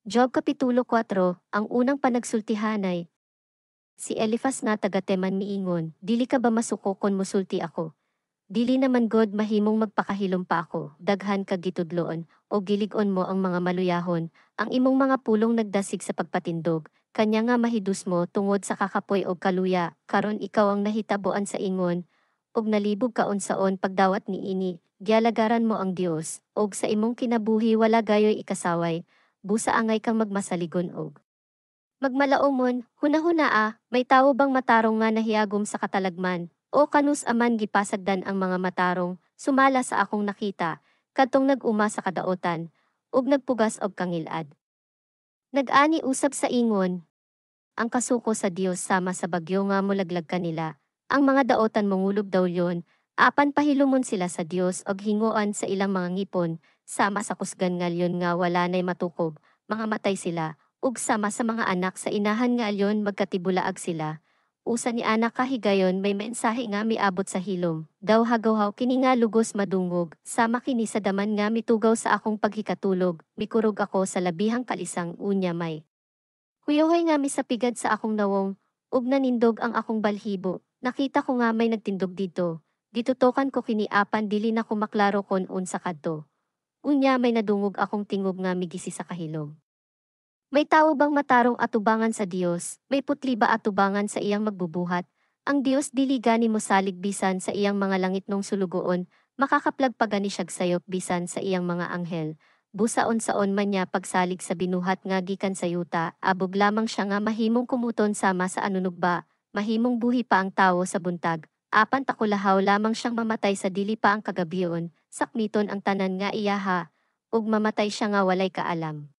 Job Kapitulo 4, ang unang panagsultihanay. Si Eliphaz nga taga Teman miingon, dili ka ba masuko kon musulti ako? Dili naman God mahimong magpakahilom pa ako, daghan kag gitudloon, o gilig-on mo ang mga maluyahon, ang imong mga pulong nagdasig sa pagpatindog, kanya nga mahidus mo tungod sa kakapoy o kaluya, karon ikaw ang nahitaboan sa ingon, og nalibog ka unsaon pagdawat niini, gialagaran mo ang Dios, og sa imong kinabuhi wala gayoy ikasaway, busa angay kang magmasaligon og magmalaumon, hunahuna may tawo bang matarong nga nahiyagom sa katalagman, o kanus aman gipasagdan ang mga matarong, sumala sa akong nakita, kadtong nag-uma sa kadaotan, ug nagpugas og kangilad. Nag-ani usab sa ingon, ang kasuko sa Dios sama sa bagyo nga mulaglag kanila, ang mga daotan mongulog daw yon, apan pahilumon sila sa Dios og hinguan sa ilang mga ngipon, sama sa kusgan ngalyon nga wala nay matukob, mga matay sila, ug sama sa mga anak sa inahan nga alyon magkatibulaag sila. Usa ni anak kahigayon may mensahe nga miabot sa hilom, daw hagawhaw kini nga lugos madungog, sama kini sa daman nga mitugaw sa akong paghikatulog, mikurog ako sa labihang kalisang unya may. Kuyahoy nga misapigad sa akong nawong, ug nanindog ang akong balhibo. Nakita ko nga may nagtindog dito. Ditutokan ko kiniapan dili na ko maklaro kon unsa kadto. Unya may nadungog akong tingob nga migisi sa kahilom. May tao bang matarong atubangan sa Dios? May putli ba atubangan sa iyang magbubuhat? Ang Dios dili gani mo salig bisan sa iyang mga langit nung sulugoon, makakaplag pa gani siyag sayop bisan sa iyang mga anghel. Busaon-saon man niya pagsalig sa binuhat nga gikan sa yuta, abog lamang siya nga mahimong kumuton sama sa anunugba, mahimong buhi pa ang tawo sa buntag. Apan takulahaw lamang siyang mamatay sa dili pa ang kagabion, sakmiton ang tanan nga iyaha, ug mamatay siya nga walay kaalam.